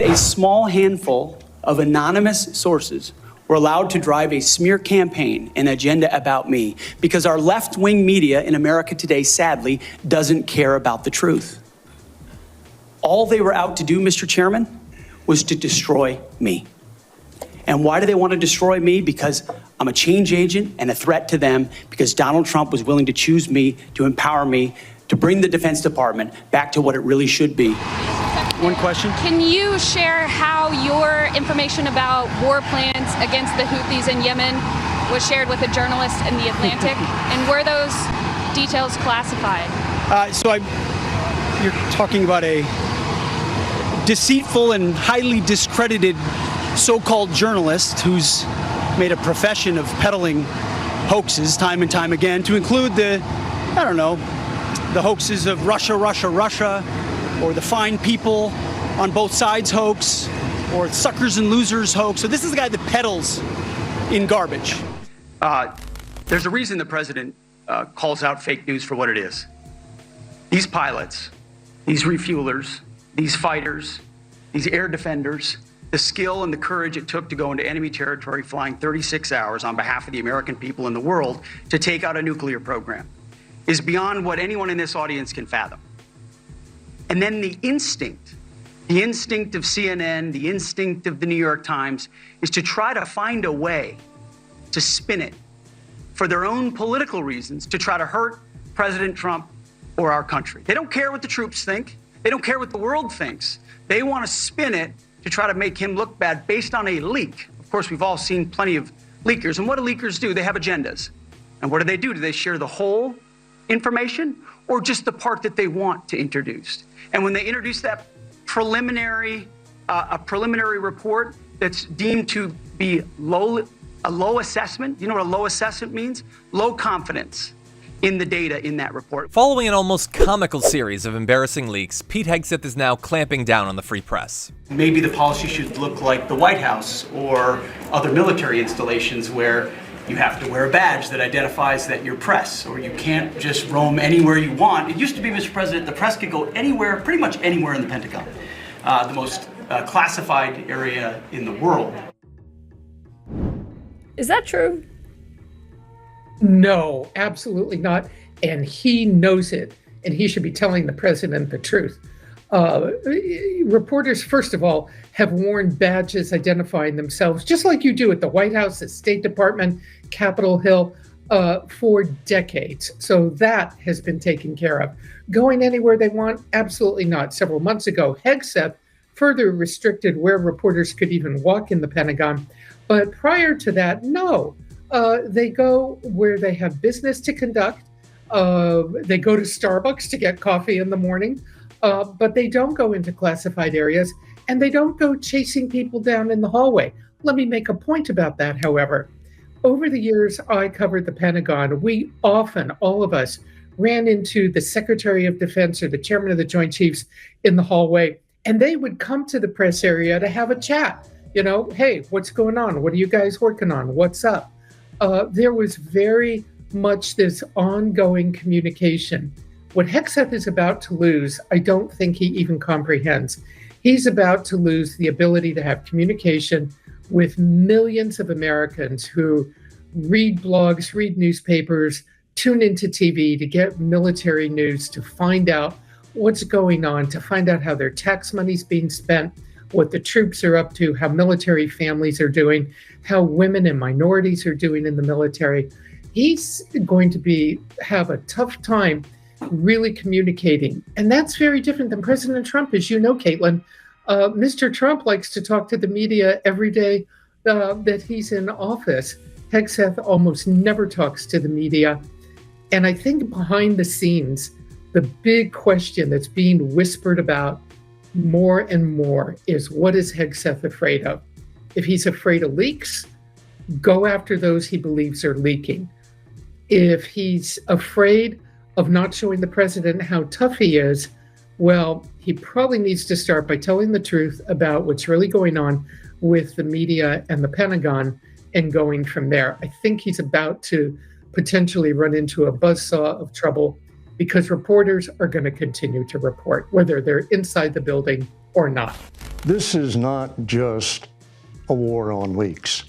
A small handful of anonymous sources were allowed to drive a smear campaign and agenda about me because our left-wing media in America today, sadly, doesn't care about the truth. All they were out to do, Mr. Chairman, was to destroy me. And why do they want to destroy me? Because I'm a change agent and a threat to them, because Donald Trump was willing to choose me, to empower me, to bring the Defense Department back to what it really should be. One question. Can you share how your information about war plans against the Houthis in Yemen was shared with a journalist in The Atlantic? And were those details classified? You're talking about a deceitful and highly discredited so-called journalist who's made a profession of peddling hoaxes time and time again, to include the hoaxes of Russia, or the fine people on both sides hoax, or suckers and losers hoax. So this is the guy that peddles in garbage. There's a reason the president calls out fake news for what it is. These pilots, these refuelers, these fighters, these air defenders, the skill and the courage it took to go into enemy territory flying 36 hours on behalf of the American people and the world to take out a nuclear program is beyond what anyone in this audience can fathom. And then the instinct of CNN, the instinct of the New York Times, is to try to find a way to spin it for their own political reasons, to try to hurt President Trump or our country. They don't care what the troops think. They don't care what the world thinks. They want to spin it to try to make him look bad based on a leak. Of course, we've all seen plenty of leakers. And what do leakers do? They have agendas. And what do? Do they share the whole information or just the part that they want to introduce? And when they introduce that preliminary report that's deemed to be a low assessment, you know what a low assessment means? Low confidence in the data in that report. Following an almost comical series of embarrassing leaks, Pete Hegseth is now clamping down on the free press. Maybe the policy should look like the White House or other military installations where you have to wear a badge that identifies that you're press, or you can't just roam anywhere you want. It used to be, Mr. President, the press could go anywhere, pretty much anywhere in the Pentagon, the most classified area in the world. Is that true? No, absolutely not. And he knows it, and he should be telling the president the truth. Reporters, first of all, have worn badges identifying themselves, just like you do at the White House, the State Department, Capitol Hill, for decades. So that has been taken care of. Going anywhere they want? Absolutely not. Several months ago, Hegseth further restricted where reporters could even walk in the Pentagon. But prior to that, no. They go where they have business to conduct. They go to Starbucks to get coffee in the morning. But they don't go into classified areas, and they don't go chasing people down in the hallway. Let me make a point about that, however. Over the years, I covered the Pentagon. We often, all of us, ran into the Secretary of Defense or the Chairman of the Joint Chiefs in the hallway, and they would come to the press area to have a chat. You know, hey, what's going on? What are you guys working on? What's up? There was very much this ongoing communication. What Hegseth is about to lose, I don't think he even comprehends. He's about to lose the ability to have communication with millions of Americans who read blogs, read newspapers, tune into TV to get military news, to find out what's going on, to find out how their tax money's being spent, what the troops are up to, how military families are doing, how women and minorities are doing in the military. He's going to have a tough time really communicating. And that's very different than President Trump, as you know, Caitlin. Mr. Trump likes to talk to the media every day that he's in office. Hegseth almost never talks to the media. And I think behind the scenes, the big question that's being whispered about more and more is, what is Hegseth afraid of? If he's afraid of leaks, go after those he believes are leaking. If he's afraid of not showing the president how tough he is, well, he probably needs to start by telling the truth about what's really going on with the media and the Pentagon and going from there. I think he's about to potentially run into a buzzsaw of trouble because reporters are going to continue to report, whether they're inside the building or not. This is not just a war on leaks.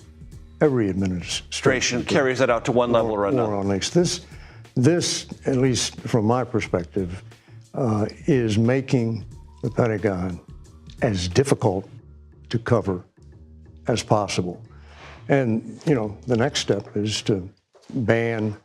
Every administration carries that out to one level or another. War on leaks. This, at least from my perspective, is making the Pentagon as difficult to cover as possible. And, you know, the next step is to ban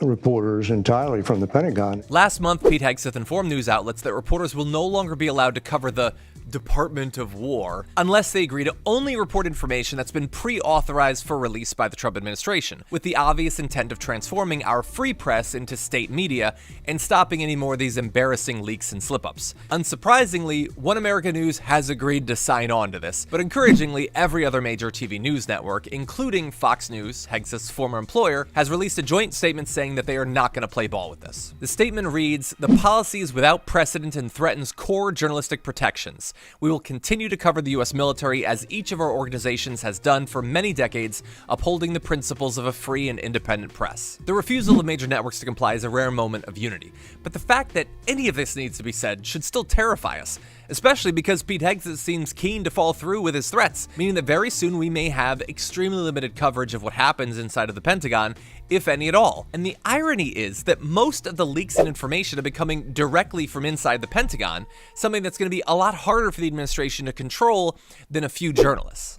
reporters entirely from the Pentagon. Last month, Pete Hegseth informed news outlets that reporters will no longer be allowed to cover the Department of War unless they agree to only report information that's been pre-authorized for release by the Trump administration, with the obvious intent of transforming our free press into state media and stopping any more of these embarrassing leaks and slip-ups. Unsurprisingly, One America News has agreed to sign on to this, but encouragingly, every other major TV news network, including Fox News, Hegseth's former employer, has released a joint statement saying that they are not going to play ball with this. The statement reads, "The policy is without precedent and threatens core journalistic protections. We will continue to cover the U.S. military as each of our organizations has done for many decades, upholding the principles of a free and independent press." The refusal of major networks to comply is a rare moment of unity, but the fact that any of this needs to be said should still terrify us, especially because Pete Hegseth seems keen to follow through with his threats, meaning that very soon we may have extremely limited coverage of what happens inside of the Pentagon, if any at all. And the irony is that most of the leaks and information are coming directly from inside the Pentagon, something that's going to be a lot harder for the administration to control than a few journalists.